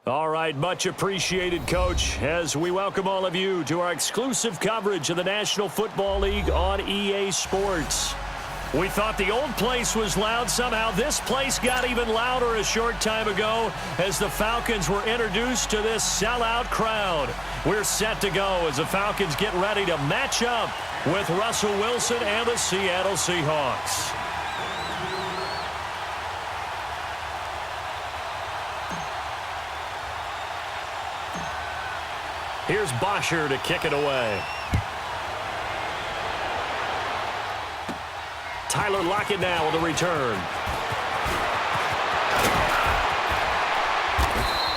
All right, much appreciated, Coach, as we welcome all of you to our exclusive coverage of the National Football League on EA Sports. We thought the old place was loud. Somehow this place got even louder a short time ago as the Falcons were introduced to this sellout crowd. We're set to go as the Falcons get ready to match up with Russell Wilson and the Seattle Seahawks. Here's Bosher to kick it away. Tyler Lockett now with a return.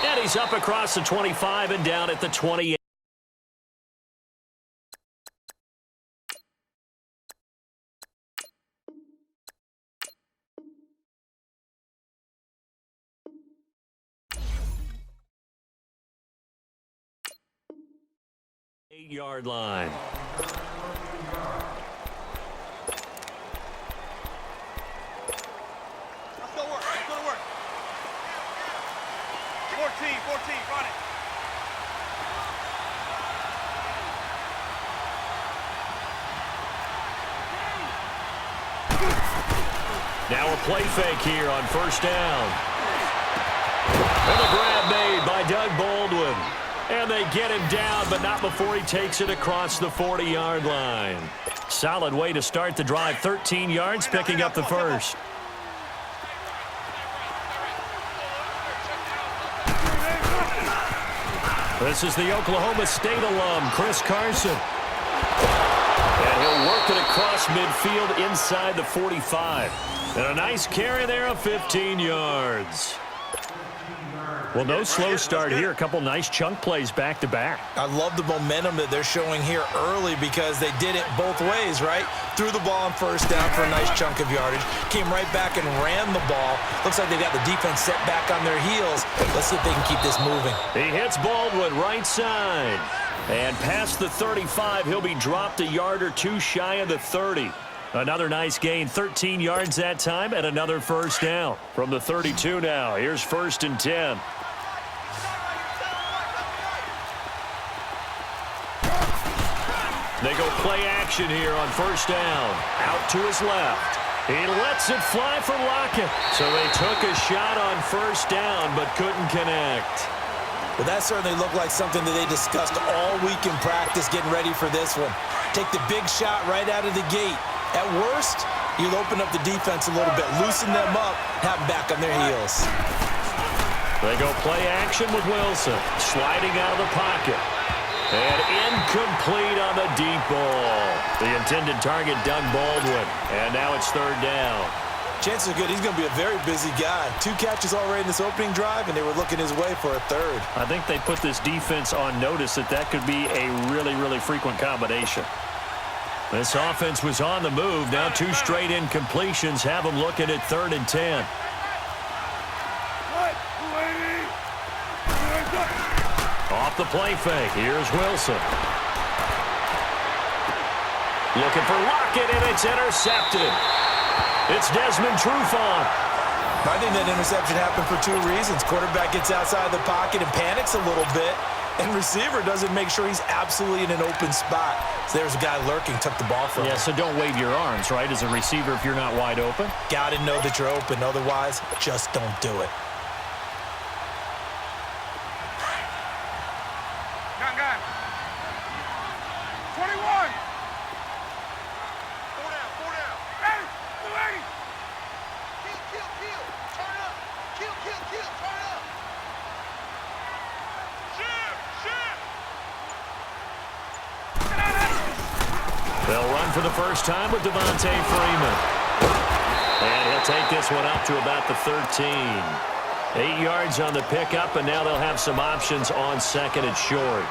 And he's up across the 25 and down at the 28. Eight-yard line. Now a play fake here on first down. And a grab made by Doug Baldwin. And they get him down, but not before he takes it across the 40-yard line. Solid way to start the drive. 13 yards, picking up the first. This is the Oklahoma State alum, Chris Carson. And he'll work it across midfield inside the 45. And a nice carry there of 15 yards. Well, no slow start here. A couple nice chunk plays back-to-back. I love the momentum that they're showing here early because they did it both ways, right? Threw the ball on first down for a nice chunk of yardage. Came right back and ran the ball. Looks like they got the defense set back on their heels. Let's see if they can keep this moving. He hits Baldwin right side. And past the 35, he'll be dropped a yard or two shy of the 30. Another nice gain, 13 yards that time, and another first down. From the 32 now, here's 1st and 10. They go play action here on first down. Out to his left. He lets it fly for Lockett. So they took a shot on first down, but couldn't connect. Well, that certainly looked like something that they discussed all week in practice getting ready for this one. Take the big shot right out of the gate. At worst, you'll open up the defense a little bit, loosen them up, have them back on their heels. They go play action with Wilson. Sliding out of the pocket. And incomplete on the deep ball. The intended target, Doug Baldwin. And now it's 3rd down. Chances are good he's going to be a very busy guy. 2 catches already in this opening drive, and they were looking his way for a 3rd. I think they put this defense on notice that could be a really, really frequent combination. This offense was on the move. Now 2 straight incompletions have them looking at 3rd and 10. Off the play fake. Here's Wilson. Looking for Lockett, and it's intercepted. It's Desmond Trufant. I think that interception happened for 2 reasons. Quarterback gets outside the pocket and panics a little bit, and receiver doesn't make sure he's absolutely in an open spot. So there's a guy lurking, took the ball from him. Yeah, so don't wave your arms, right, as a receiver if you're not wide open. Got to know that you're open. Otherwise, just don't do it. They'll run for the first time with Devontae Freeman. And he'll take this one up to about the 13. 8 yards on the pickup, and now they'll have some options on 2nd and short.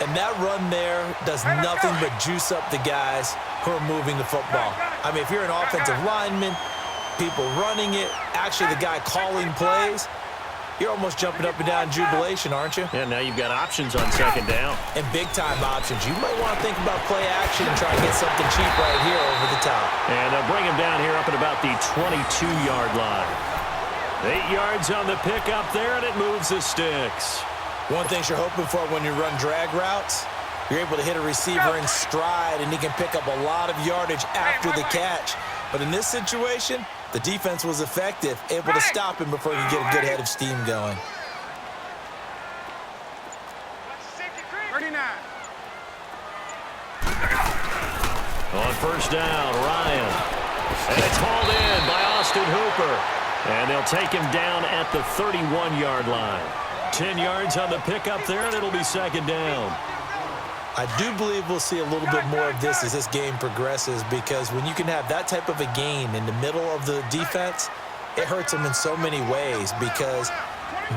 And that run there does nothing but juice up the guys who are moving the football. I mean, if you're an offensive lineman, people running it, actually the guy calling plays, you're almost jumping up and down in jubilation, aren't you? Yeah, now you've got options on 2nd down. And big-time options. You might want to think about play action and try and get something cheap right here over the top. And they'll bring him down here up at about the 22-yard line. 8 yards on the pickup there, and it moves the sticks. One thing you're hoping for when you run drag routes, you're able to hit a receiver in stride, and he can pick up a lot of yardage after the catch. But in this situation, the defense was effective, able to stop him before he could get a good head of steam going. 39. On first down, Ryan. And it's hauled in by Austin Hooper. And they'll take him down at the 31-yard line. 10 yards on the pickup there, and it'll be second down. I do believe we'll see a little bit more of this as this game progresses, because when you can have that type of a gain in the middle of the defense, it hurts them in so many ways, because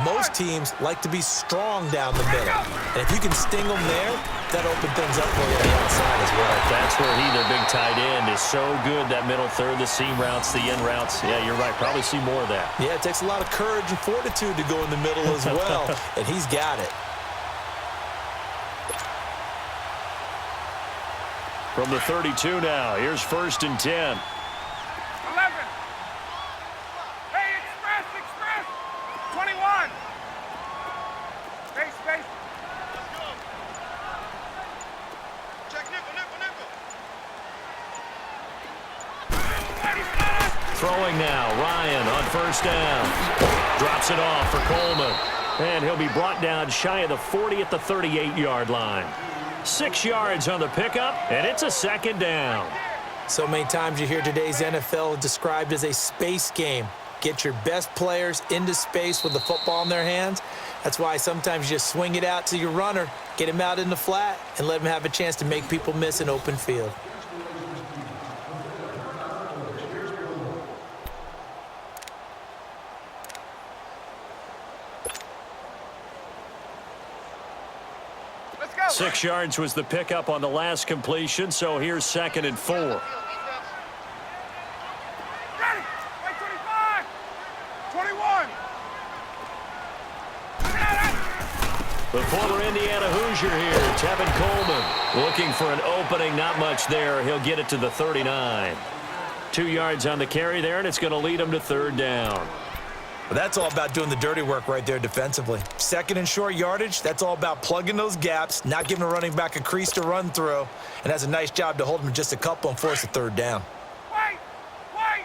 most teams like to be strong down the middle. And if you can sting them there, that opens things up for you on the outside as well. That's where their big tight end, is so good, that middle third, the seam routes, the in routes. Yeah, you're right. Probably see more of that. Yeah, it takes a lot of courage and fortitude to go in the middle as well, and he's got it. From the 32 now, here's first and 10. 11. Hey, express. 21. Space. Check nickel. Throwing now, Ryan on first down. Drops it off for Coleman. And he'll be brought down shy of the 40 at the 38-yard line. 6 yards on the pickup, and it's a second down. So many times you hear today's NFL described as a space game. Get your best players into space with the football in their hands. That's why sometimes you just swing it out to your runner, get him out in the flat, and let him have a chance to make people miss an open field. Let's go. 6 yards was the pickup on the last completion, so here's second and 4. Ready. Wait, 25. 21. The former Indiana Hoosier here, Tevin Coleman, looking for an opening. Not much there. He'll get it to the 39. 2 yards on the carry there, and it's going to lead him to third down. But that's all about doing the dirty work right there defensively. Second and short yardage, that's all about plugging those gaps, not giving a running back a crease to run through, and that's a nice job to hold him just a couple and force a third down. Wait. 20.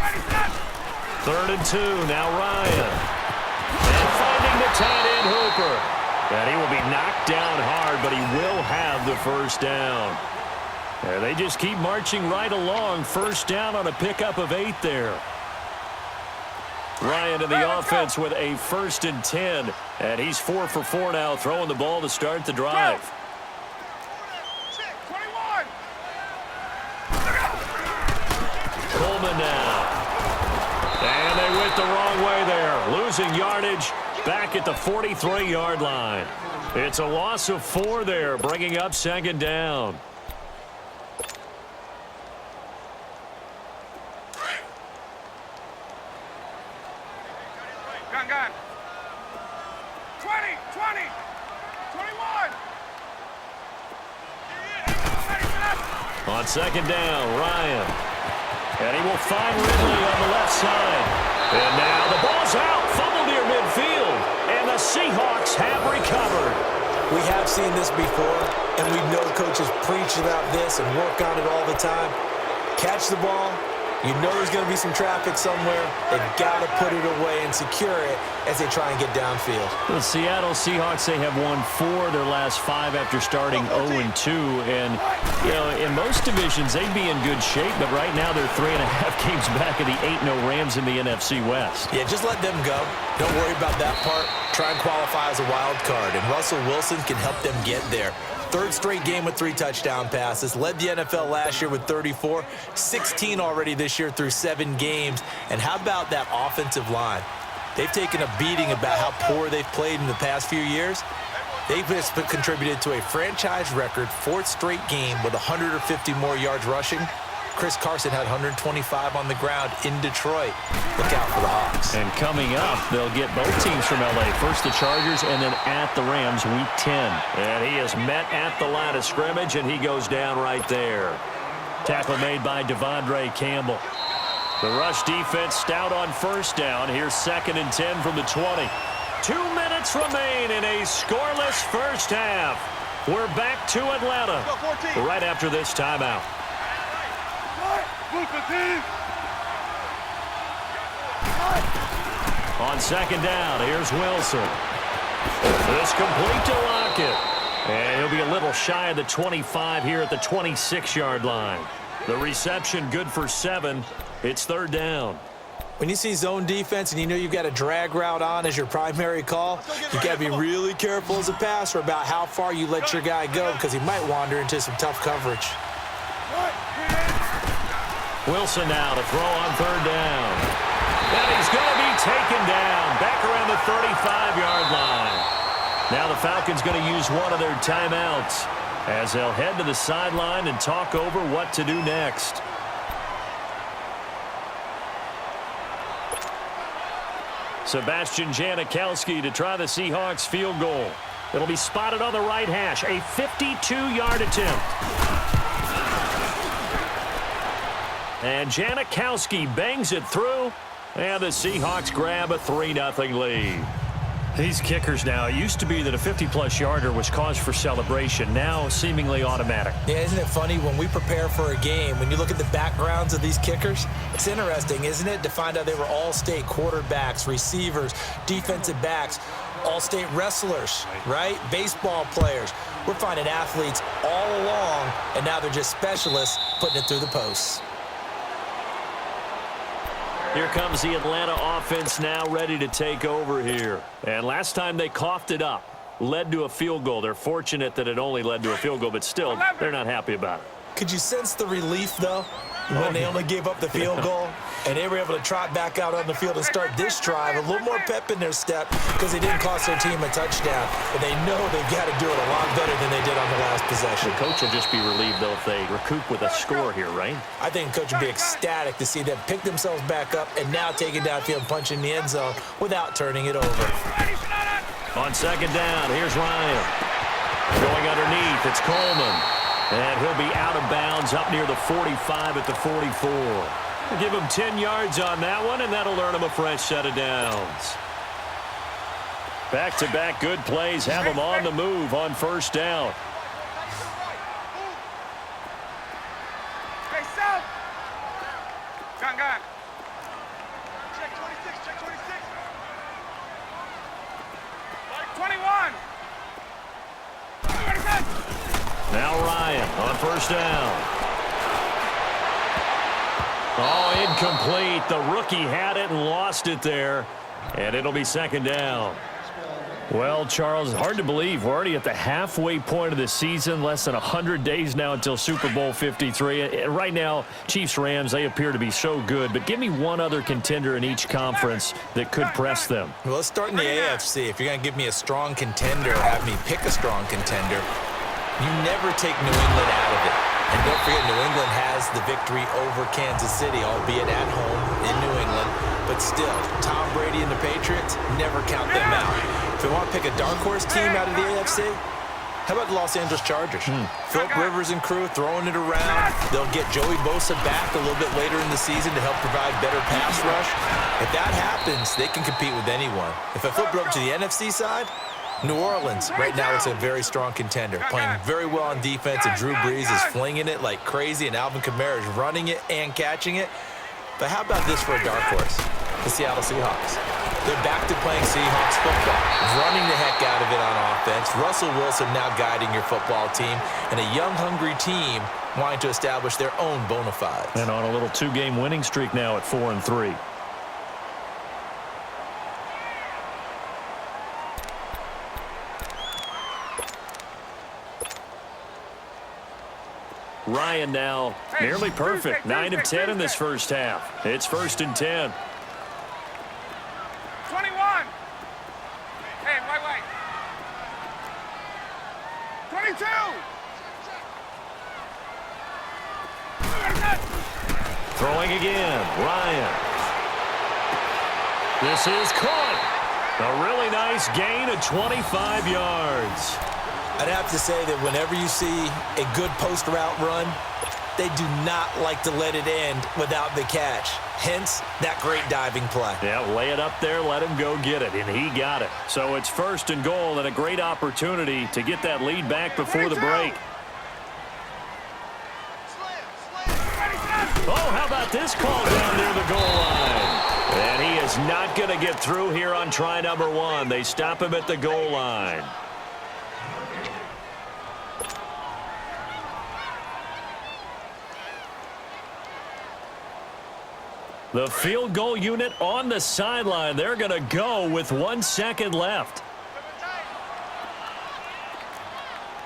Ready, set. Third and 2, now Ryan. And finding the tight end Hooper. And he will be knocked down hard, but he will have the first down. And they just keep marching right along. First down on a pickup of 8 there. Ryan in the offense with a first and 10. And he's 4 for 4 now, throwing the ball to start the drive. 21. Coleman now. And they went the wrong way there. Losing yardage back at the 43-yard line. It's a loss of 4 there, bringing up second down. Gun. 20. 21. On second down, Ryan. And he will find Ridley on the left side. And now the ball's out. Fumble near midfield. And the Seahawks have recovered. We have seen this before, and we know coaches preach about this and work on it all the time. Catch the ball. You know there's going to be some traffic somewhere. They've got to put it away and secure it as they try and get downfield. The Seattle Seahawks, they have won 4 of their last 5 after starting 0-2. And, you know, in most divisions, they'd be in good shape. But right now, they're 3.5 games back of the 8-0 Rams in the NFC West. Yeah, just let them go. Don't worry about that part. Try and qualify as a wild card. And Russell Wilson can help them get there. Third straight game with 3 touchdown passes. Led the NFL last year with 34. 16 already this year through 7 games. And how about that offensive line? They've taken a beating about how poor they've played in the past few years. They've just contributed to a franchise record 4th straight game with 150 more yards rushing. Chris Carson had 125 on the ground in Detroit. Look out for the Hawks. And coming up, they'll get both teams from L.A. First the Chargers and then at the Rams Week 10. And he is met at the line of scrimmage, and he goes down right there. Tackle made by Devondre Campbell. The rush defense stout on first down. Here's 2nd and 10 from the 20. 2 minutes remain in a scoreless first half. We're back to Atlanta right after this timeout. On 2nd down, here's Wilson. This complete to Lockett. And he'll be a little shy of the 25 here at the 26-yard line. The reception good for 7. It's 3rd down. When you see zone defense and you know you've got a drag route on as your primary call, you got to be really careful as a passer about how far you let your guy go because he might wander into some tough coverage. Wilson now to throw on 3rd down. And he's going to be taken down back around the 35-yard line. Now the Falcons going to use one of their timeouts as they'll head to the sideline and talk over what to do next. Sebastian Janikowski to try the Seahawks field goal. It'll be spotted on the right hash. A 52-yard attempt. And Janikowski bangs it through. And the Seahawks grab a 3-0 lead. These kickers now, it used to be that a 50-plus yarder was cause for celebration. Now seemingly automatic. Yeah, isn't it funny when we prepare for a game, when you look at the backgrounds of these kickers, it's interesting, isn't it, to find out they were all-state quarterbacks, receivers, defensive backs, all-state wrestlers, right? Baseball players. We're finding athletes all along, and now they're just specialists putting it through the posts. Here comes the Atlanta offense now ready to take over here. And last time they coughed it up, led to a field goal. They're fortunate that it only led to a field goal, but still, they're not happy about it. Could you sense the relief, though, when they only gave up the field goal and they were able to trot back out on the field and start this drive, a little more pep in their step because they didn't cost their team a touchdown. But they know they've got to do it a lot better than they did on the last possession. The coach will just be relieved, though, if they recoup with a score here, right? I think the coach would be ecstatic to see them pick themselves back up and now take it downfield and punch in the end zone without turning it over. On 2nd down, here's Ryan. Going underneath, it's Coleman. And he'll be out of bounds up near the 45 at the 44. We'll give him 10 yards on that one, and that'll earn him a fresh set of downs. Back-to-back good plays have him on the move on 1st down. Hey, South. Gun. Check 26, check 26. 21. Now Ryan on 1st down. Oh, incomplete. The rookie had it and lost it there. And it'll be 2nd down. Well, Charles, hard to believe. We're already at the halfway point of the season. Less than 100 days now until Super Bowl 53. Right now, Chiefs-Rams, they appear to be so good. But give me one other contender in each conference that could press them. Well, let's start in the AFC. If you're going to give me a strong contender, have me pick a strong contender. You never take New England out of it. And don't forget, New England has the victory over Kansas City, albeit at home in New England. But still, Tom Brady and the Patriots, never count them out. If you want to pick a dark horse team out of the AFC, how about the Los Angeles Chargers? Philip Rivers and crew throwing it around. They'll get Joey Bosa back a little bit later in the season to help provide better pass rush. If that happens, they can compete with anyone. If I flip it over to the NFC side, New Orleans right now looks a very strong contender, playing very well on defense, and Drew Brees is flinging it like crazy, and Alvin Kamara is running it and catching it. But how about this for a dark horse? The Seattle Seahawks. They're back to playing Seahawks football, running the heck out of it on offense. Russell Wilson now guiding your football team, and a young, hungry team wanting to establish their own bona fides. And on a little 2-game winning streak now at 4-3. Ryan now nearly perfect. 9 of 10 in this first half. It's 1st and 10. 21. Hey, wait. 22. Throwing again, Ryan. This is caught. A really nice gain of 25 yards. I'd have to say that whenever you see a good post route run, they do not like to let it end without the catch. Hence, that great diving play. Yeah, lay it up there, let him go get it, and he got it. So it's 1st and goal and a great opportunity to get that lead back before the break. Oh, how about this call down near the goal line? And he is not going to get through here on try number 1. They stop him at the goal line. The field goal unit on the sideline. They're going to go with 1 second left.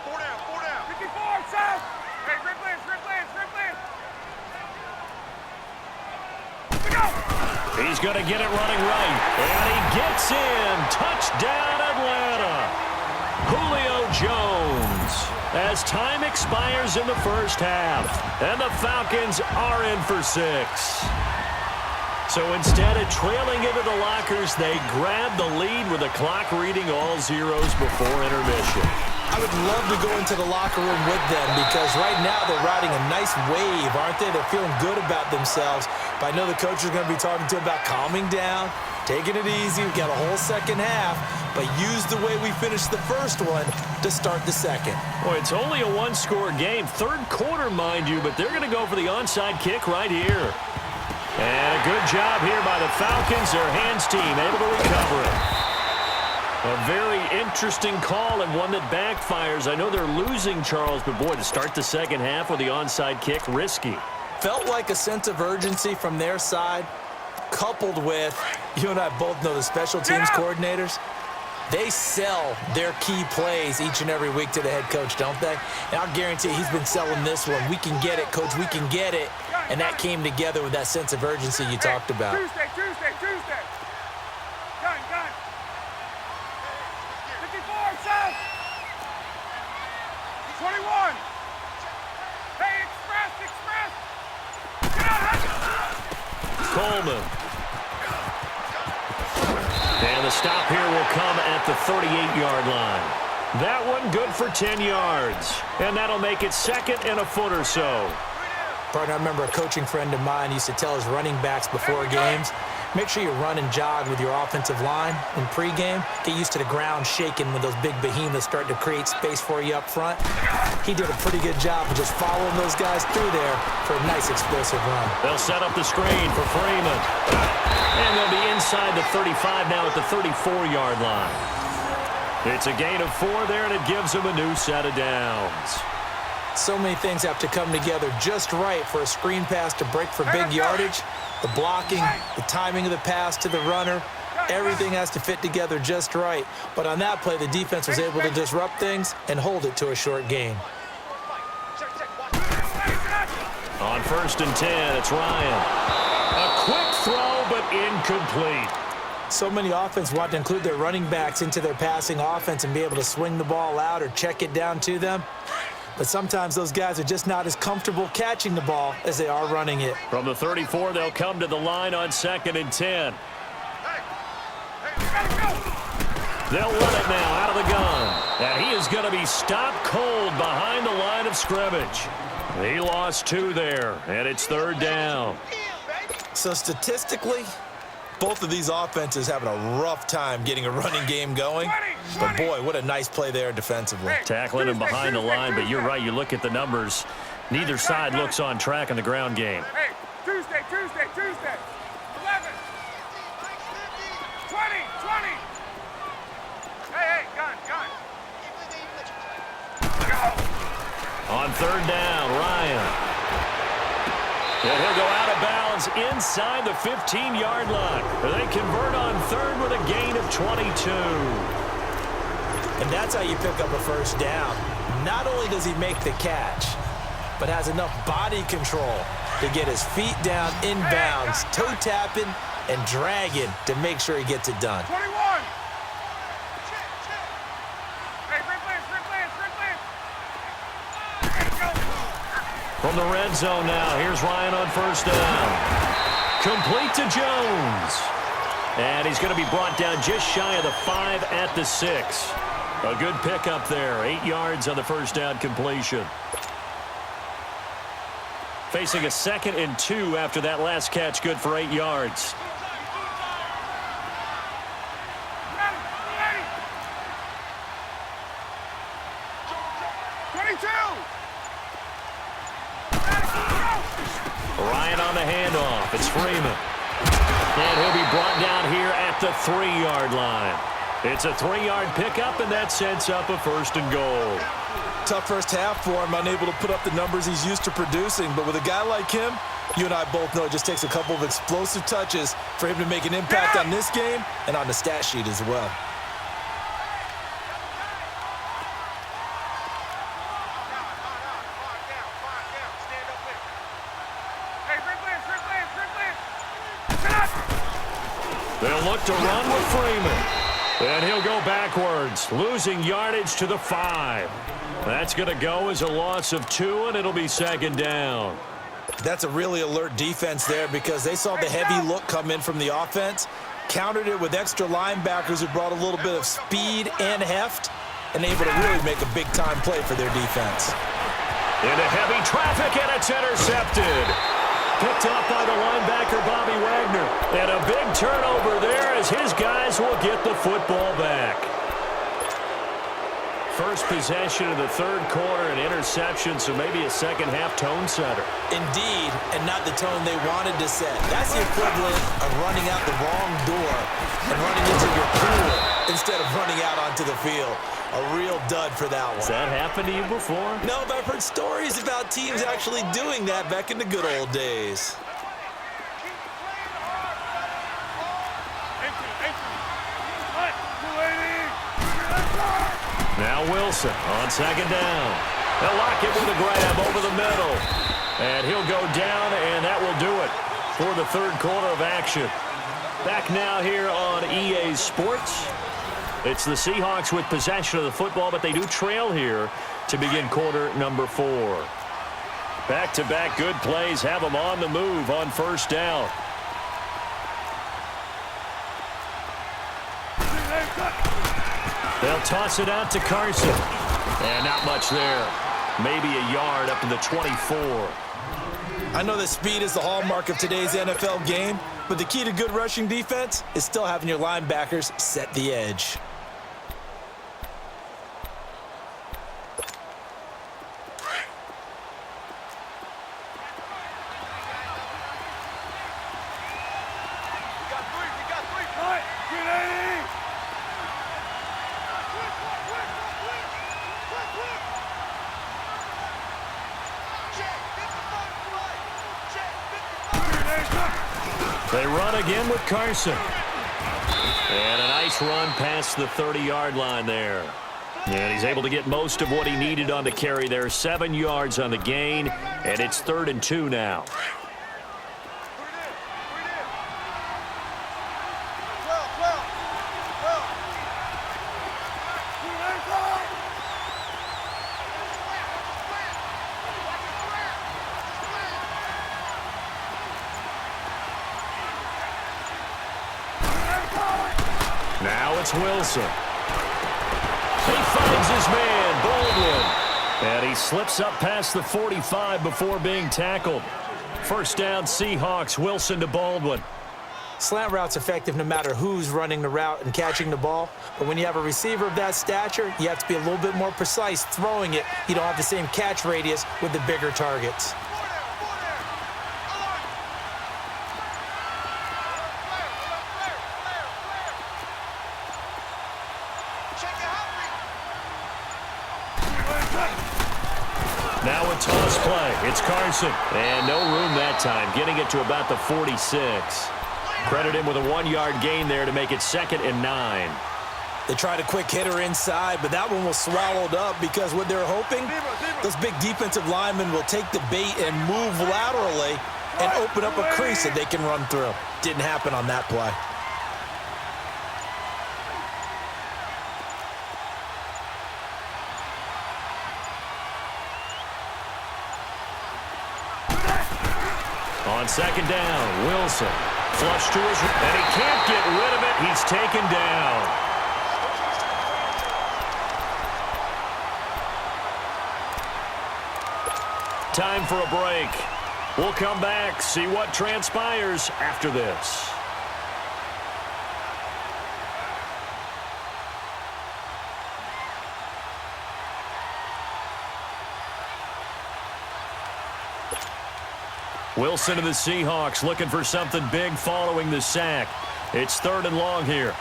4 down, 4 down. 54, south. Hey, red lance, red lance, red lance. We go. He's going to get it running right. And he gets in. Touchdown, Atlanta. Julio Jones. As time expires in the first half. And the Falcons are in for 6. So instead of trailing into the lockers, they grab the lead with the clock reading all zeros before intermission. I would love to go into the locker room with them because right now they're riding a nice wave, aren't they? They're feeling good about themselves. But I know the coach is going to be talking to them about calming down, taking it easy. We've got a whole second half, but use the way we finished the first one to start the second. Boy, it's only a one-score game. Third quarter, mind you, but they're going to go for the onside kick right here. And a good job here by the Falcons, their hands team, able to recover it. A very interesting call and one that backfires. I know they're losing, Charles, but boy, to start the second half with the onside kick, risky. Felt like a sense of urgency from their side, coupled with, you and I both know the special teams coordinators. They sell their key plays each and every week to the head coach, don't they? And I'll guarantee he's been selling this one. We can get it, coach. We can get it. And that came together with that sense of urgency you talked about. Tuesday. Gun. 54, south. 21. Hey, express. Get out. Coleman. And the stop here will come at the 38-yard line. That one good for 10 yards. And that'll make it 2nd and a foot or so. Partner, I remember a coaching friend of mine used to tell his running backs before games, make sure you run and jog with your offensive line in pregame. Get used to the ground shaking when those big behemoths start to create space for you up front. He did a pretty good job of just following those guys through there for a nice explosive run. They'll set up the screen for Freeman. And they'll be inside the 35 now at the 34-yard line. It's a gain of 4 there, and it gives them a new set of downs. So many things have to come together just right for a screen pass to break for big yardage. The blocking, the timing of the pass to the runner, everything has to fit together just right. But on that play, the defense was able to disrupt things and hold it to a short gain. On 1st and 10, it's Ryan. A quick throw, but incomplete. So many offense want to include their running backs into their passing offense and be able to swing the ball out or check it down to them. But sometimes those guys are just not as comfortable catching the ball as they are running it. From the 34, they'll come to the line on 2nd and 10. They'll run it now out of the gun. And he is going to be stopped cold behind the line of scrimmage. He lost 2 there, and it's 3rd down. So statistically, both of these offenses having a rough time getting a running game going. But, boy, what a nice play there defensively. Tackling him behind the line, but you're right. You look at the numbers. Neither side looks on track in the ground game. Hey, Tuesday. 11. 20. Hey, gun. Go. On 3rd down, Ryan. And he'll go out of bounds inside the 15-yard line. They convert on 3rd with a gain of 22. And that's how you pick up a first down. Not only does he make the catch, but has enough body control to get his feet down inbounds, toe tapping and dragging to make sure he gets it done. 21. Hey, red lance. From the red zone now, here's Ryan on first down. Complete to Jones. And he's going to be brought down just shy of the 5 at the 6. A good pickup there. 8 yards on the first down completion. Facing a 2nd and 2 after that last catch, good for 8 yards. Ryan on the handoff. It's Freeman. And he'll be brought down here at the 3-yard line. It's a 3-yard pickup, and that sets up a 1st and goal. Tough first half for him, unable to put up the numbers he's used to producing. But with a guy like him, you and I both know it just takes a couple of explosive touches for him to make an impact on this game and on the stat sheet as well. They'll look to run with Freeman. And he'll go backwards, losing yardage to the 5. That's going to go as a loss of 2, and it'll be 2nd down. That's a really alert defense there because they saw the heavy look come in from the offense, countered it with extra linebackers who brought a little bit of speed and heft, and able to really make a big-time play for their defense. Into heavy traffic, and it's intercepted. Picked up by the linebacker, Bobby Wagner. And a big turnover there as his guys will get the football back. First possession of the 3rd quarter, an interception, so maybe a second-half tone setter. Indeed, and not the tone they wanted to set. That's the equivalent of running out the wrong door and running into your pool instead of running out onto the field. A real dud for that one. Has that happened to you before? No, but I've heard stories about teams actually doing that back in the good old days. Now Wilson on 2nd down. They'll lock it with a grab over the middle. And he'll go down, and that will do it for the 3rd quarter of action. Back now here on EA Sports. It's the Seahawks with possession of the football, but they do trail here to begin quarter number 4. Back-to-back good plays have them on the move on first down. They'll toss it out to Carson. And not much there. Maybe a yard up to the 24. I know that speed is the hallmark of today's NFL game, but the key to good rushing defense is still having your linebackers set the edge. They run again with Carson. And a nice run past the 30-yard line there. And he's able to get most of what he needed on the carry there. 7 yards on the gain, and it's 3rd and 2 now. Now it's Wilson. He finds his man, Baldwin. And he slips up past the 45 before being tackled. First down, Seahawks. Wilson to Baldwin. Slant route's effective no matter who's running the route and catching the ball. But when you have a receiver of that stature, you have to be a little bit more precise throwing it. You don't have the same catch radius with the bigger targets. Now a toss play. It's Carson. And no room that time, getting it to about the 46. Credit him with a 1-yard gain there to make it 2nd and 9. They tried a quick hitter inside, but that one was swallowed up because what they're hoping, those big defensive linemen will take the bait and move laterally and open up a crease that they can run through. Didn't happen on that play. On second down, Wilson. Flush to his, and he can't get rid of it. He's taken down. Time for a break. We'll come back, see what transpires after this. Wilson and the Seahawks looking for something big following the sack. It's 3rd and long here.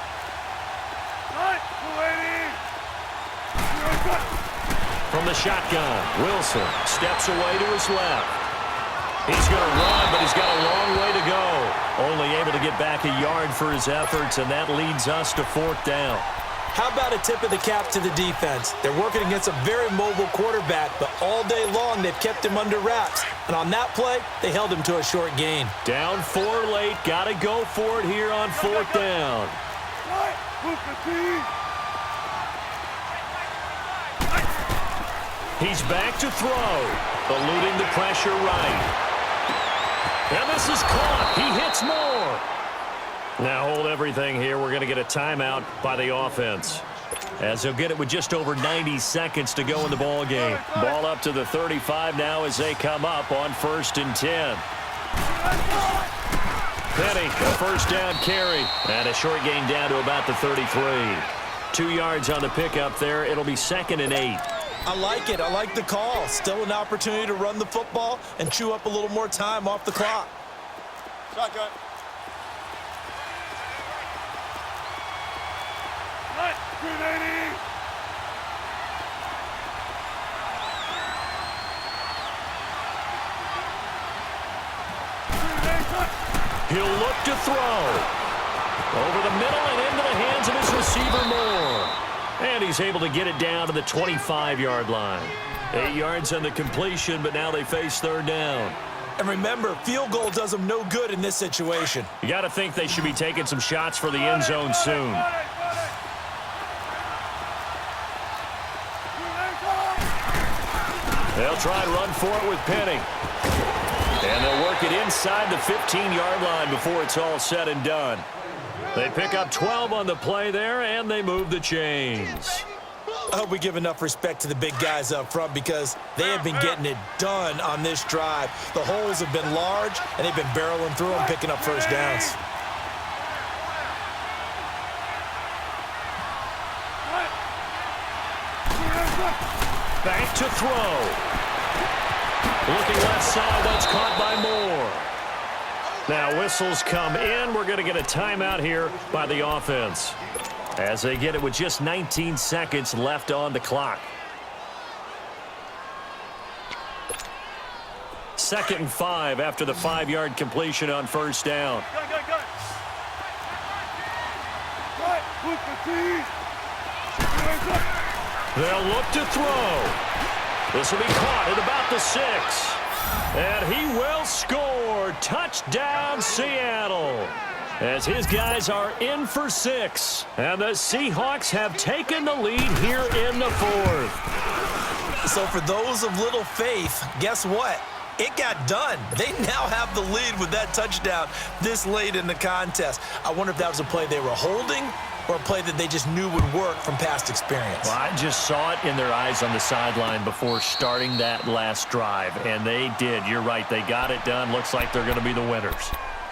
From the shotgun, Wilson steps away to his left. He's going to run, but he's got a long way to go. Only able to get back a yard for his efforts, and that leads us to 4th down. How about a tip of the cap to the defense? They're working against a very mobile quarterback, but all day long they've kept him under wraps. And on that play, they held him to a short gain. Down 4 late. Got to go for it here on 4th down. He's back to throw. Eluding the pressure right. And this is caught. He hits more. Now hold everything here. We're going to get a timeout by the offense, as they'll get it with just over 90 seconds to go in the ball game. Ball up to the 35 now as they come up on 1st and 10. Penny, a 1st down carry, and a short gain down to about the 33. 2 yards on the pickup there. It'll be 2nd and 8. I like it. I like the call. Still an opportunity to run the football and chew up a little more time off the clock. Shotgun. He'll look to throw. Over the middle and into the hands of his receiver Moore. And he's able to get it down to the 25-yard line. 8 yards on the completion, but now they face 3rd down. And remember, field goal does them no good in this situation. You got to think they should be taking some shots for the end zone soon. They'll try and run for it with Penny. And they'll work it inside the 15-yard line before it's all said and done. They pick up 12 on the play there, and they move the chains. I hope we give enough respect to the big guys up front, because they have been getting it done on this drive. The holes have been large, and they've been barreling through them, picking up 1st downs. Back to throw. Looking left side, that's caught by Moore. Now whistles come in. We're going to get a timeout here by the offense, as they get it with just 19 seconds left on the clock. 2nd and 5 after the 5-yard completion on 1st down. They'll look to throw. This will be caught at about the 6. And he will score. Touchdown, Seattle. As his guys are in for 6. And the Seahawks have taken the lead here in the 4th. So for those of little faith, guess what? It got done. They now have the lead with that touchdown this late in the contest. I wonder if that was a play they were holding, or a play that they just knew would work from past experience. Well, I just saw it in their eyes on the sideline before starting that last drive, and they did. You're right. They got it done. Looks like they're going to be the winners.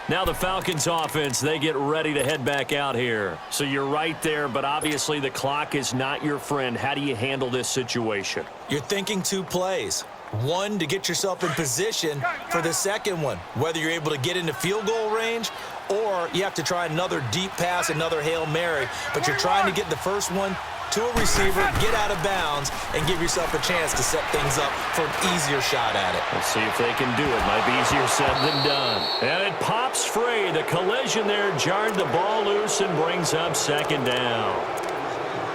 Now the Falcons offense, they get ready to head back out here. So you're right there, but obviously the clock is not your friend. How do you handle this situation? You're thinking 2 plays. One, to get yourself in position for the second one, whether you're able to get into field goal range, or you have to try another deep pass, another Hail Mary. But you're trying to get the first one to a receiver, get out of bounds, and give yourself a chance to set things up for an easier shot at it. Let's see if they can do it. Might be easier said than done. And it pops free. The collision there jarred the ball loose and brings up 2nd down.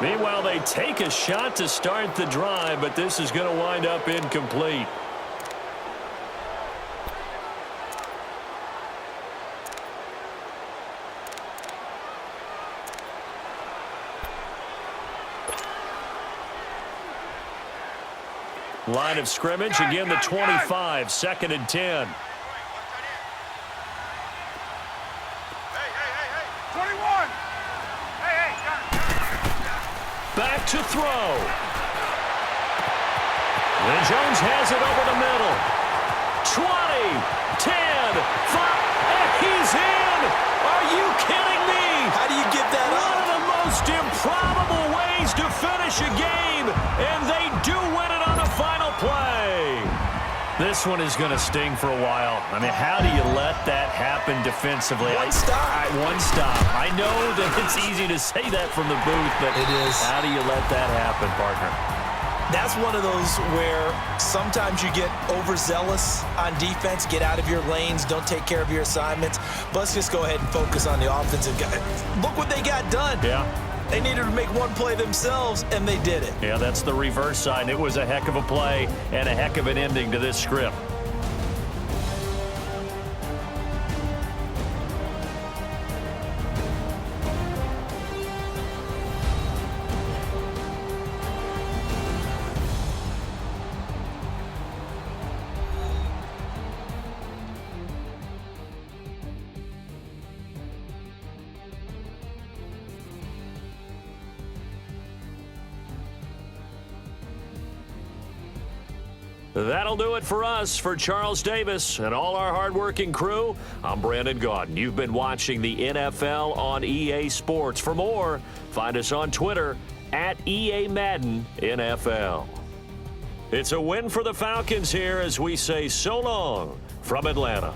Meanwhile, they take a shot to start the drive, but this is going to wind up incomplete. Line of scrimmage, again the 25, 2nd and 10. to throw. And Jones has it over the middle. 20, 10, 5, and he's in! Are you kidding me? How do you give that One up? of the most improbable ways to finish a game, and they do win it on the final play. This one is going to sting for a while. I mean, how do you let that happen defensively? One stop. One stop. I know that it's easy to say that from the booth, but It is. How do you let that happen, partner? That's one of those where sometimes you get overzealous on defense, get out of your lanes, don't take care of your assignments. But let's just go ahead and focus on the offensive guy. Look what they got done. Yeah. They needed to make one play themselves, and they did it. Yeah, that's the reverse side. It was a heck of a play and a heck of an ending to this script. That'll do it for us. For Charles Davis and all our hardworking crew, I'm Brandon Gaudin. You've been watching the NFL on EA Sports. For more, find us on Twitter at EA Madden NFL. It's a win for the Falcons here as we say so long from Atlanta.